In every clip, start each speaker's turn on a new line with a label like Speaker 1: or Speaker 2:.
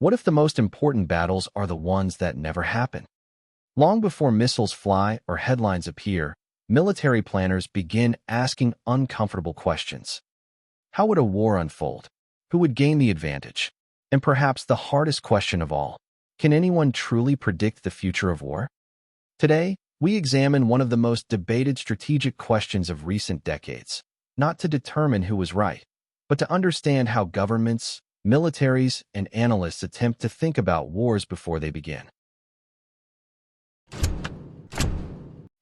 Speaker 1: What if the most important battles are the ones that never happen? Long before missiles fly or headlines appear, military planners begin asking uncomfortable questions. How would a war unfold? Who would gain the advantage? And perhaps the hardest question of all, can anyone truly predict the future of war? Today, we examine one of the most debated strategic questions of recent decades, not to determine who was right, but to understand how governments, militaries, and analysts attempt to think about wars before they begin.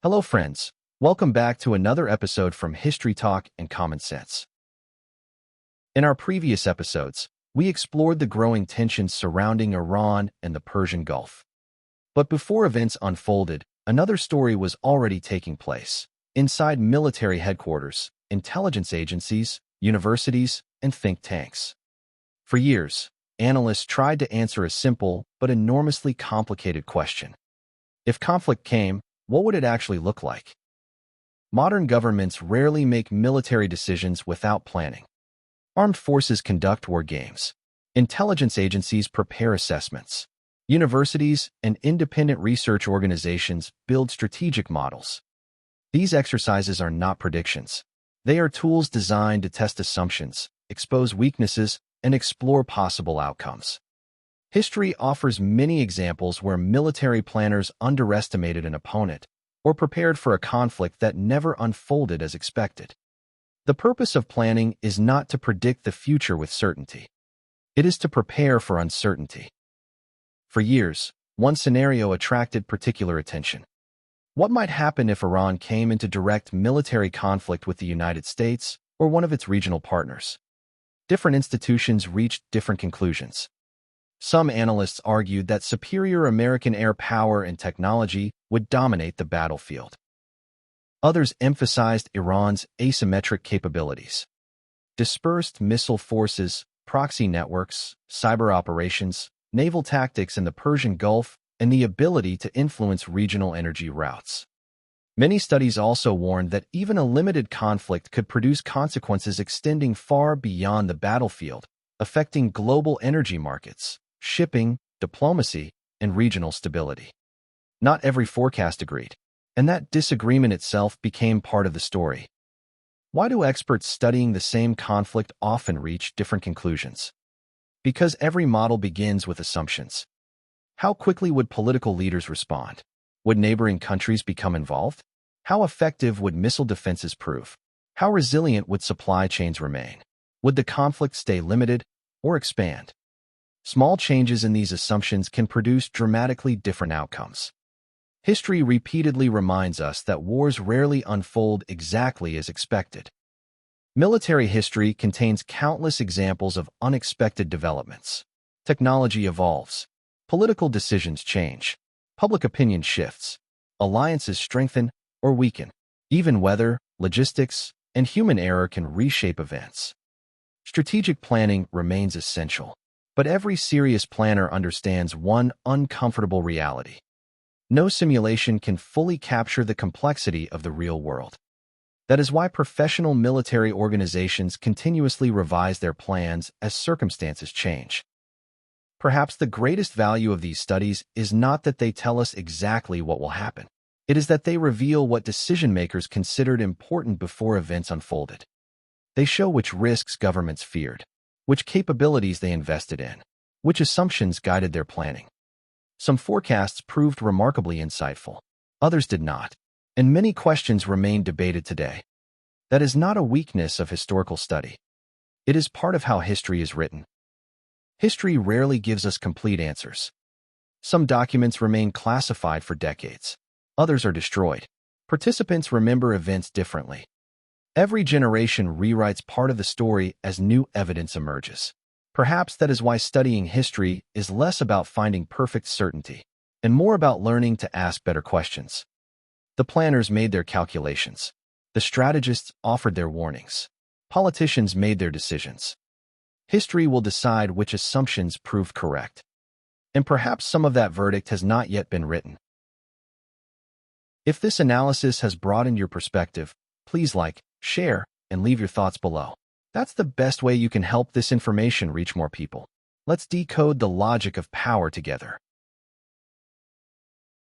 Speaker 1: Hello, friends. Welcome back to another episode from History Talk and Common Sense. In our previous episodes, we explored the growing tensions surrounding Iran and the Persian Gulf. But before events unfolded, another story was already taking place. Inside military headquarters, intelligence agencies, universities, and think tanks. For years, analysts tried to answer a simple but enormously complicated question. If conflict came, what would it actually look like? Modern governments rarely make military decisions without planning. Armed forces conduct war games. Intelligence agencies prepare assessments. Universities and independent research organizations build strategic models. These exercises are not predictions. They are tools designed to test assumptions, expose weaknesses, and explore possible outcomes. History offers many examples where military planners underestimated an opponent or prepared for a conflict that never unfolded as expected. The purpose of planning is not to predict the future with certainty. It is to prepare for uncertainty. For years, one scenario attracted particular attention. What might happen if Iran came into direct military conflict with the United States or one of its regional partners? Different institutions reached different conclusions. Some analysts argued that superior American air power and technology would dominate the battlefield. Others emphasized Iran's asymmetric capabilities. Dispersed missile forces, proxy networks, cyber operations, naval tactics in the Persian Gulf, and the ability to influence regional energy routes. Many studies also warned that even a limited conflict could produce consequences extending far beyond the battlefield, affecting global energy markets, shipping, diplomacy, and regional stability. Not every forecast agreed, and that disagreement itself became part of the story. Why do experts studying the same conflict often reach different conclusions? Because every model begins with assumptions. How quickly would political leaders respond? Would neighboring countries become involved? How effective would missile defenses prove? How resilient would supply chains remain? Would the conflict stay limited or expand? Small changes in these assumptions can produce dramatically different outcomes. History repeatedly reminds us that wars rarely unfold exactly as expected. Military history contains countless examples of unexpected developments. Technology evolves. Political decisions change. Public opinion shifts. Alliances strengthen or weaken. Even weather, logistics, and human error can reshape events. Strategic planning remains essential, but every serious planner understands one uncomfortable reality. No simulation can fully capture the complexity of the real world. That is why professional military organizations continuously revise their plans as circumstances change. Perhaps the greatest value of these studies is not that they tell us exactly what will happen. It is that they reveal what decision-makers considered important before events unfolded. They show which risks governments feared, which capabilities they invested in, which assumptions guided their planning. Some forecasts proved remarkably insightful, others did not, and many questions remain debated today. That is not a weakness of historical study. It is part of how history is written. History rarely gives us complete answers. Some documents remain classified for decades. Others are destroyed. Participants remember events differently. Every generation rewrites part of the story as new evidence emerges. Perhaps that is why studying history is less about finding perfect certainty and more about learning to ask better questions. The planners made their calculations. The strategists offered their warnings. Politicians made their decisions. History will decide which assumptions proved correct. And perhaps some of that verdict has not yet been written. If this analysis has broadened your perspective, please like, share, and leave your thoughts below. That's the best way you can help this information reach more people. Let's decode the logic of power together.